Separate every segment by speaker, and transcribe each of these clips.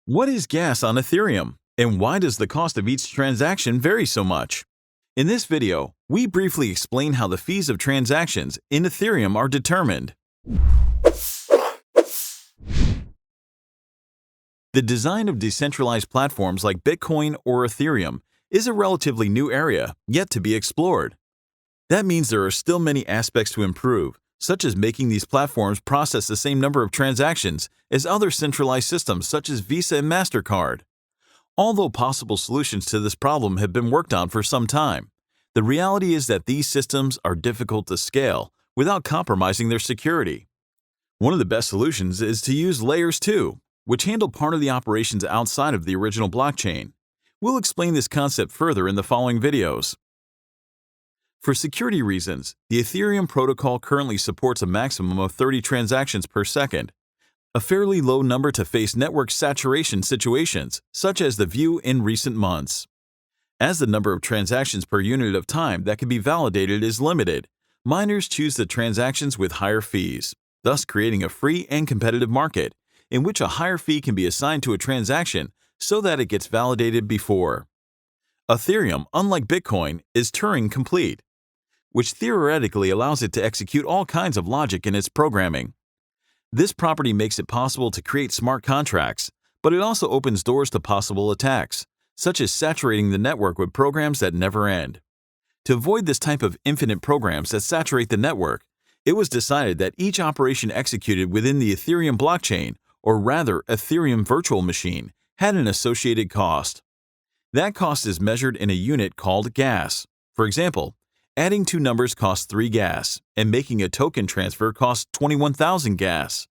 Speaker 1: What is gas on Ethereum, and why does the cost of each transaction vary so much? In this video, we briefly explain how the fees of transactions in Ethereum are determined. The design of decentralized platforms like Bitcoin or Ethereum is a relatively new area yet to be explored. That means there are still many aspects to improve, such as making these platforms process the same number of transactions as other centralized systems such as Visa and MasterCard. Although possible solutions to this problem have been worked on for some time, the reality is that these systems are difficult to scale without compromising their security. One of the best solutions is to use Layers 2, which handle part of the operations outside of the original blockchain. We'll explain this concept further in the following videos. For security reasons, the Ethereum protocol currently supports a maximum of 30 transactions per second, a fairly low number to face network saturation situations, such as the view in recent months. As the number of transactions per unit of time that can be validated is limited, miners choose the transactions with higher fees, thus creating a free and competitive market in which a higher fee can be assigned to a transaction so that it gets validated before. Ethereum, unlike Bitcoin, is Turing complete, which theoretically allows it to execute all kinds of logic in its programming. This property makes it possible to create smart contracts, but it also opens doors to possible attacks, such as saturating the network with programs that never end. To avoid this type of infinite programs that saturate the network, it was decided that each operation executed within the Ethereum blockchain, or rather Ethereum virtual machine, had an associated cost. That cost is measured in a unit called gas. For example, adding two numbers costs 3 gas, and making a token transfer costs 21,000 gas.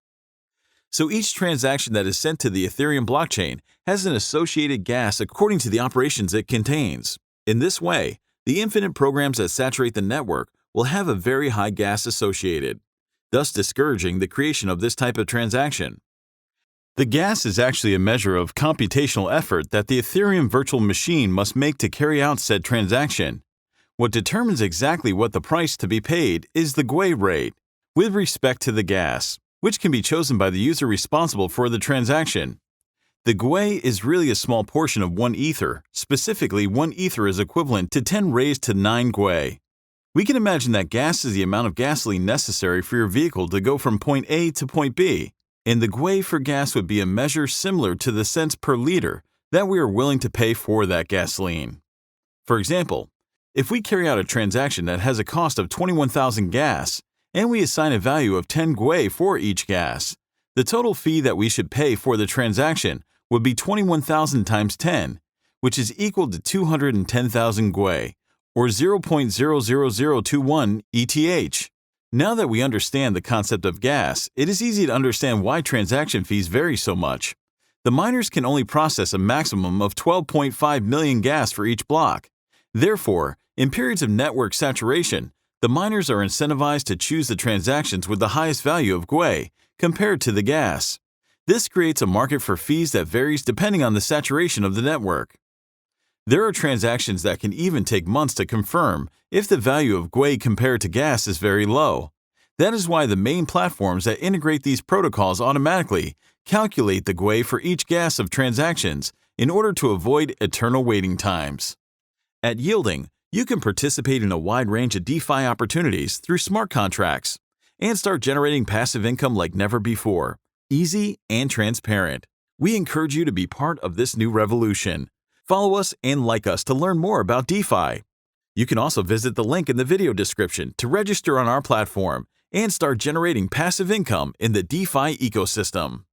Speaker 1: So each transaction that is sent to the Ethereum blockchain has an associated gas according to the operations it contains. In this way, the infinite programs that saturate the network will have a very high gas associated, thus discouraging the creation of this type of transaction. The gas is actually a measure of computational effort that the Ethereum virtual machine must make to carry out said transaction. What determines exactly what the price to be paid is the GUI rate, with respect to the gas, which can be chosen by the user responsible for the transaction. The GUI is really a small portion of 1 ether. Specifically, 1 ether is equivalent to 10 raised to 9 GUI. We can imagine that gas is the amount of gasoline necessary for your vehicle to go from point A to point B, and the GUI for gas would be a measure similar to the cents per liter that we are willing to pay for that gasoline. For example, if we carry out a transaction that has a cost of 21,000 gas, and we assign a value of 10 GUI for each gas, the total fee that we should pay for the transaction would be 21,000 times 10, which is equal to 210,000 GUI, or 0.00021 ETH. Now that we understand the concept of gas, it is easy to understand why transaction fees vary so much. The miners can only process a maximum of 12.5 million gas for each block. Therefore, in periods of network saturation, the miners are incentivized to choose the transactions with the highest value of GUI compared to the gas. This creates a market for fees that varies depending on the saturation of the network. There are transactions that can even take months to confirm if the value of GUI compared to gas is very low. That is why the main platforms that integrate these protocols automatically calculate the GUI for each gas of transactions in order to avoid eternal waiting times. At Yielding, you can participate in a wide range of DeFi opportunities through smart contracts and start generating passive income like never before, easy and transparent. We encourage you to be part of this new revolution. Follow us and like us to learn more about DeFi. You can also visit the link in the video description to register on our platform and start generating passive income in the DeFi ecosystem.